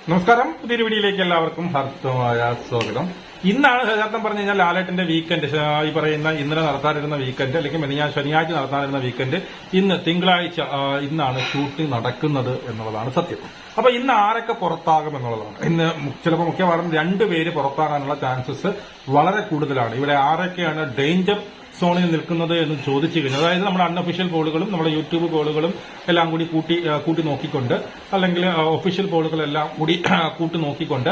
നമസ്കാരം. പുതിയൊരു വീഡിയോയിലേക്ക് എല്ലാവർക്കും ഹർത്തമായ സ്വാഗതം. ഇന്നാണ് യഥാർത്ഥം പറഞ്ഞു കഴിഞ്ഞാൽ ലാലേട്ടന്റെ വീക്കെൻഡ്, ഈ പറയുന്ന ഇന്നലെ നടത്താനിരുന്ന വീക്കെൻഡ് അല്ലെങ്കിൽ ശനിയാഴ്ച നടത്താനിരുന്ന വീക്കെൻഡ് ഇന്ന് തിങ്കളാഴ്ച ഇന്നാണ് ഷൂട്ടിംഗ് നടക്കുന്നത് എന്നുള്ളതാണ് സത്യം. അപ്പൊ ഇന്ന് ആരൊക്കെ പുറത്താകും എന്നുള്ളതാണ്. ഇന്ന് ചിലപ്പോൾ മിക്കവാറും 2 പേര് പുറത്താകാനുള്ള ചാൻസസ് വളരെ കൂടുതലാണ്. ഇവിടെ ആരൊക്കെയാണ് ഡേഞ്ചർ സോണിൽ നിൽക്കുന്നത് എന്ന് ചോദിച്ചു കഴിഞ്ഞാൽ, അതായത് നമ്മുടെ അൺഒഫീഷ്യൽ പോളുകളും നമ്മുടെ യൂട്യൂബ് പോളുകളും എല്ലാം കൂടി കൂട്ടി നോക്കിക്കൊണ്ട്, അല്ലെങ്കിൽ ഒഫീഷ്യൽ പോളുകളെല്ലാം കൂടി കൂട്ടി നോക്കിക്കൊണ്ട്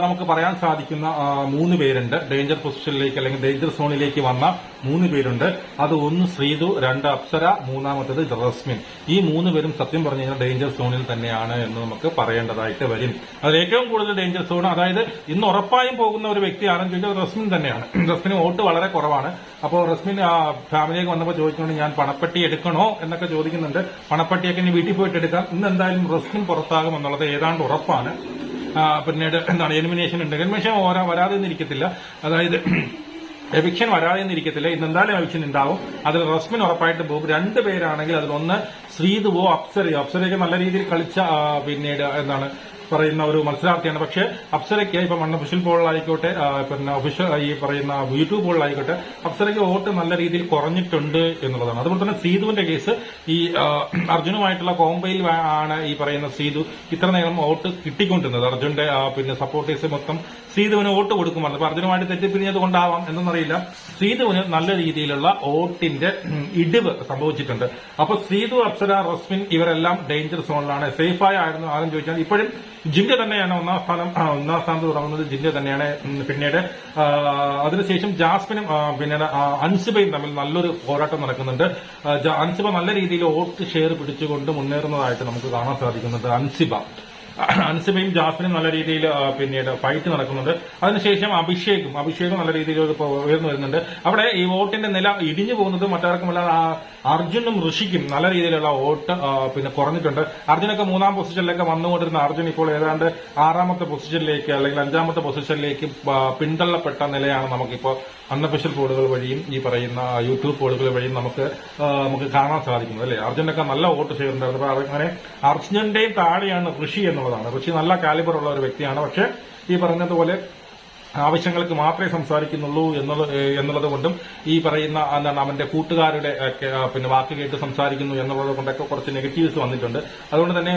നമുക്ക് പറയാൻ സാധിക്കുന്ന 3 പേരുണ്ട്. ഡേഞ്ചർ പൊസിഷനിലേക്ക് അല്ലെങ്കിൽ ഡേഞ്ചർ സോണിലേക്ക് വന്ന 3 പേരുണ്ട്. അത് 1 ശ്രീതു, 2 അപ്സര, 3-മത്തേത് റസ്മിൻ. ഈ 3 പേരും സത്യം പറഞ്ഞു കഴിഞ്ഞാൽ ഡേഞ്ചർ സോണിൽ തന്നെയാണ് എന്ന് നമുക്ക് പറയേണ്ടതായിട്ട് വരും. അതിൽ ഏറ്റവും കൂടുതൽ ഡേഞ്ചർ സോൺ, അതായത് ഇന്ന് ഉറപ്പായും പോകുന്ന ഒരു വ്യക്തി ആരെന്ന് ചോദിച്ചാൽ റസ്മിൻ തന്നെയാണ്. റസ്മിന് വോട്ട് വളരെ കുറവാണ്. അപ്പോൾ റസ്മിൻ ഫാമിലിയൊക്കെ വന്നപ്പോൾ ചോദിച്ചുകൊണ്ട് ഞാൻ പണപ്പെട്ടി എടുക്കണോ എന്നൊക്കെ ചോദിക്കുന്നുണ്ട്. പണപ്പെട്ടിയൊക്കെ ഇനി വീട്ടിൽ പോയിട്ട് എടുക്കാം. ഇന്ന് എന്തായാലും റസ്മിൻ പുറത്താകും എന്നുള്ളത് ഏതാണ്ട് ഉറപ്പാണ്. പിന്നീട് എലിമിനേഷൻ ഉണ്ട്. എലിമിനേഷൻ വരാതെ ഇരിക്കത്തില്ല, അതായത് എവിക്ഷൻ വരാതെ ഇരിക്കത്തില്ല. ഇന്ന് എന്തായാലും എവിക്ഷൻ ഉണ്ടാവും. അതിൽ റസ്മിൻ ഉറപ്പായിട്ട് പോകും. 2 പേരാണെങ്കിൽ അതിലൊന്ന് ശ്രീതുവോ അപ്സരയോ. അപ്സരയൊക്കെ നല്ല രീതിയിൽ കളിച്ച പിന്നീട് പറയുന്ന ഒരു മത്സരാർത്ഥിയാണ്. പക്ഷേ അപ്സരയ്ക്ക് ഇപ്പം അൺഒഫീഷ്യൽ പോളിലായിക്കോട്ടെ, പിന്നെ ഒഫീഷ്യൽ ഈ പറയുന്ന യൂട്യൂബ് പോളിലായിക്കോട്ടെ, അപ്സരയ്ക്ക് വോട്ട് നല്ല രീതിയിൽ കുറഞ്ഞിട്ടുണ്ട് എന്നുള്ളതാണ്. അതുപോലെ തന്നെ ശ്രീതുവിന്റെ കേസ്, ഈ അർജുനുമായിട്ടുള്ള കോംബോയിൽ ആണ് ഈ പറയുന്ന ശ്രീതു ഇത്ര നേരം വോട്ട് കിട്ടിക്കൊണ്ടിരുന്നത്. അർജുന്റെ പിന്നെ സപ്പോർട്ടേഴ്സ് മൊത്തം ശ്രീതുവിന് വോട്ട് കൊടുക്കുമാണ്. അപ്പൊ അർജുനുമായിട്ട് തെറ്റിപ്പിരിഞ്ഞത് കൊണ്ടാവാം എന്നറിയില്ല, ശ്രീതുവിന് നല്ല രീതിയിലുള്ള വോട്ടിന്റെ ഇടിവ് സംഭവിച്ചിട്ടുണ്ട്. അപ്പൊ ശ്രീതു, അപ്സര, റസ്മിൻ ഇവരെല്ലാം ഡേഞ്ചർ സോണിലാണ്. സേഫായി ആയിരുന്നു ആരും ചോദിച്ചാൽ ഇപ്പോഴും ജിൻഡ തന്നെയാണ് ഒന്നാം സ്ഥാനത്ത് തുടങ്ങുന്നത്. ജിൻഡ തന്നെയാണ്. പിന്നീട് അതിനുശേഷം ജാസ്മിനും പിന്നീട് അൻസിബയും തമ്മിൽ നല്ലൊരു പോരാട്ടം നടക്കുന്നുണ്ട്. അൻസിബ നല്ല രീതിയിൽ വോട്ട് ഷെയർ പിടിച്ചുകൊണ്ട് മുന്നേറുന്നതായിട്ട് നമുക്ക് കാണാൻ സാധിക്കുന്നുണ്ട്. അൻസിബയും ജാസ്മിനും നല്ല രീതിയിൽ പിന്നീട് ഫൈറ്റ് നടക്കുന്നുണ്ട്. അതിനുശേഷം അഭിഷേകും നല്ല രീതിയിൽ ഉയർന്നു വരുന്നുണ്ട്. അവിടെ ഈ വോട്ടിന്റെ നില ഇടിഞ്ഞു പോകുന്നത് മറ്റാർക്കുമല്ല, അർജുനും ഋഷിക്കും നല്ല രീതിയിലുള്ള വോട്ട് പിന്നെ കുറഞ്ഞിട്ടുണ്ട്. അർജുനൊക്കെ 3-ാം പൊസിഷനിലേക്ക് വന്നുകൊണ്ടിരുന്ന അർജുൻ ഇപ്പോൾ ഏതാണ്ട് 6-ാമത്തെ പൊസിഷനിലേക്ക് അല്ലെങ്കിൽ 5-ാമത്തെ പൊസിഷനിലേക്ക് പിന്തള്ളപ്പെട്ട നിലയാണ് നമുക്കിപ്പോ അൺഒഫീഷ്യൽ പോളുകൾ വഴിയും ഈ പറയുന്ന യൂട്യൂബ് പോളുകൾ വഴിയും നമുക്ക് കാണാൻ സാധിക്കുന്നത്, അല്ലെ. അർജുനൊക്കെ നല്ല വോട്ട് ഷെയർ ഉണ്ടായിരുന്നു. അപ്പൊ അങ്ങനെ അർജുനന്റെയും താഴെയാണ് ഋഷി എന്നുള്ളതാണ്. ഋഷി നല്ല കാലിബർ ഉള്ള ഒരു വ്യക്തിയാണ്. പക്ഷെ ഈ പറഞ്ഞതുപോലെ ആവശ്യങ്ങൾക്ക് മാത്രമേ സംസാരിക്കുന്നുള്ളൂ എന്നുള്ളത് കൊണ്ടും ഈ പറയുന്ന അവന്റെ കൂട്ടുകാരുടെ പിന്നെ വാക്ക് കേട്ട് സംസാരിക്കുന്നു എന്നുള്ളത് കൊണ്ടൊക്കെ കുറച്ച് നെഗറ്റീവ്സ് വന്നിട്ടുണ്ട്. അതുകൊണ്ട് തന്നെ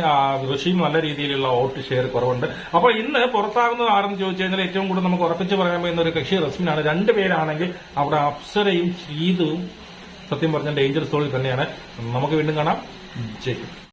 ഋഷിയും നല്ല രീതിയിലുള്ള വോട്ട് ഷെയർ കുറവുണ്ട്. അപ്പോൾ ഇന്ന് പുറത്താകുന്നത് ആരെന്ന് ചോദിച്ചു കഴിഞ്ഞാൽ ഏറ്റവും കൂടുതൽ നമുക്ക് ഉറപ്പിച്ച് പറയാൻ പറ്റുന്ന ഒരു കക്ഷി റസ്മിനാണ്. 2 പേരാണെങ്കിൽ അവിടെ അപ്സരയും ശ്രീതുവും സത്യം പറഞ്ഞ ഡേഞ്ചർ സോണിൽ തന്നെയാണ്. നമുക്ക് വീണ്ടും കാണാം. ജയിക്കും.